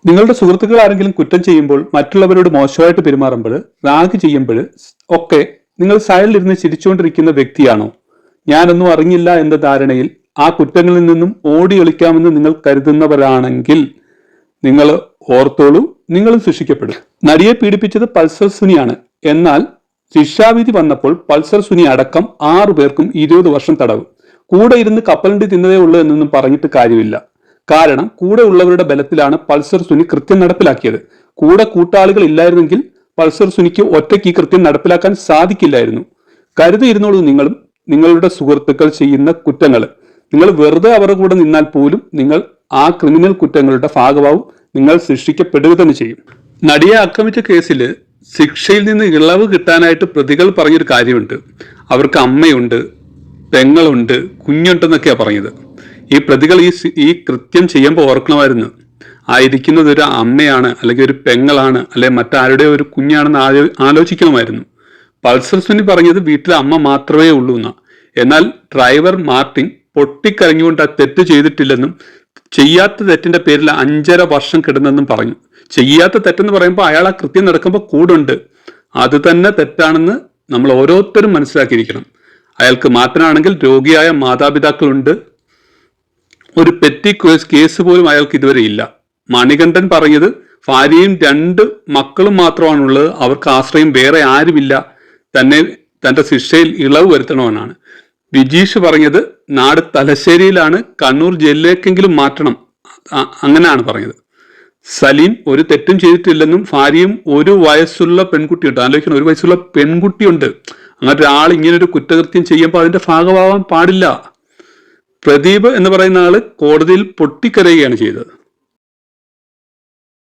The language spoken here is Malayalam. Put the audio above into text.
നിങ്ങളുടെ സുഹൃത്തുക്കൾ ആരെങ്കിലും കുറ്റം ചെയ്യുമ്പോൾ, മറ്റുള്ളവരോട് മോശമായിട്ട് പെരുമാറുമ്പോൾ, റാഗ് ചെയ്യുമ്പോൾ ഒക്കെ നിങ്ങൾ സൈഡിലിരുന്ന് ചിരിച്ചുകൊണ്ടിരിക്കുന്ന വ്യക്തിയാണോ? ഞാനൊന്നും അറിഞ്ഞില്ല എന്ന ധാരണയിൽ ആ കുറ്റങ്ങളിൽ നിന്നും ഓടി ഒളിക്കാമെന്ന് നിങ്ങൾ കരുതുന്നവരാണെങ്കിൽ നിങ്ങൾ ഓർത്തോളൂ, നിങ്ങളും ശിക്ഷിക്കപ്പെടും. നടിയെ പീഡിപ്പിച്ചത് പൾസർ സുനിയാണ്. എന്നാൽ ശിക്ഷാവിധി വന്നപ്പോൾ പൾസർ സുനി അടക്കം 6 പേർക്കും 20 വർഷം തടവ്. കൂടെ ഇരുന്ന് കപ്പലണ്ടി തിന്നതേ ഉള്ളൂ എന്നൊന്നും പറഞ്ഞിട്ട് കാര്യമില്ല. കാരണം കൂടെ ഉള്ളവരുടെ ബലത്തിലാണ് പൾസർ സുനി കൃത്യം നടപ്പിലാക്കിയത്. കൂടെ കൂട്ടാളികൾ ഇല്ലായിരുന്നെങ്കിൽ പൾസർ സുനിക്ക് ഒറ്റയ്ക്ക് ഈ കൃത്യം നടപ്പിലാക്കാൻ സാധിക്കില്ലായിരുന്നു. കരുതിയിരുന്നോളൂ, നിങ്ങളും നിങ്ങളുടെ സുഹൃത്തുക്കൾ ചെയ്യുന്ന കുറ്റങ്ങൾ. നിങ്ങൾ വെറുതെ അവരുടെ കൂടെ നിന്നാൽ പോലും നിങ്ങൾ ആ ക്രിമിനൽ കുറ്റങ്ങളുടെ ഭാഗമാവും. നിങ്ങൾ ശിക്ഷിക്കപ്പെടുക തന്നെ ചെയ്യും. നടിയെ ആക്രമിച്ച കേസിൽ ശിക്ഷയിൽ നിന്ന് ഇളവ് കിട്ടാനായിട്ട് പ്രതികൾ പറഞ്ഞൊരു കാര്യമുണ്ട്. അവർക്ക് അമ്മയുണ്ട്, പെങ്ങളുണ്ട്, കുഞ്ഞുണ്ടെന്നൊക്കെയാ പറഞ്ഞത്. ഈ പ്രതികൾ ഈ കൃത്യം ചെയ്യുമ്പോൾ ഓർക്കണമായിരുന്നു, ആയിരിക്കുന്നത് ഒരു അമ്മയാണ്, അല്ലെങ്കിൽ ഒരു പെങ്ങളാണ്, അല്ലെങ്കിൽ മറ്റാരുടെ ഒരു കുഞ്ഞാണെന്ന് ആലോചിക്കണമായിരുന്നു. പൾസർ സുനി പറഞ്ഞത് വീട്ടിലെ അമ്മ മാത്രമേ ഉള്ളൂ എന്നാ. എന്നാൽ ഡ്രൈവർ മാർട്ടിൻ പൊട്ടിക്കരഞ്ഞുകൊണ്ട് ആ തെറ്റ് ചെയ്തിട്ടില്ലെന്നും ചെയ്യാത്ത തെറ്റിന്റെ പേരിൽ 5.5 വർഷം കിടന്നെന്നും പറഞ്ഞു. ചെയ്യാത്ത തെറ്റെന്ന് പറയുമ്പോൾ അയാൾ ആ കൃത്യം നടക്കുമ്പോൾ കൂടുണ്ട്. അത് തന്നെ തെറ്റാണെന്ന് നമ്മൾ ഓരോരുത്തരും മനസ്സിലാക്കിയിരിക്കണം. അയാൾക്ക് മാറ്റനാണെങ്കിൽ രോഗിയായ മാതാപിതാക്കളുണ്ട്. ഒരു പെറ്റി കേസ് പോലും അയാൾക്ക് ഇതുവരെ ഇല്ല. മണികണ്ഠൻ പറഞ്ഞത് ഭാര്യയും 2 മക്കളും മാത്രമാണുള്ളത്, അവർക്ക് ആശ്രയം വേറെ ആരുമില്ല, തന്റെ ശിക്ഷയിൽ ഇളവ് വരുത്തണമെന്നാണ്. വിജീഷ് പറഞ്ഞത് നാട് തലശ്ശേരിയിലാണ്, കണ്ണൂർ ജയിലിലേക്കെങ്കിലും മാറ്റണം, അങ്ങനെയാണ് പറഞ്ഞത്. സലീം ഒരു തെറ്റും ചെയ്തിട്ടില്ലെന്നും ഭാര്യയും 1 വയസ്സുള്ള പെൺകുട്ടിയുണ്ട്. ആലോചിക്കണം, 1 വയസ്സുള്ള പെൺകുട്ടിയുണ്ട്. അങ്ങനെ ഒരാൾ ഇങ്ങനൊരു കുറ്റകൃത്യം ചെയ്യുമ്പോൾ അതിന്റെ ഭാഗമാവാൻ പാടില്ല. പ്രദീപ് എന്ന് പറയുന്ന ആള് കോടതിയിൽ പൊട്ടിക്കരയുകയാണ് ചെയ്തത്.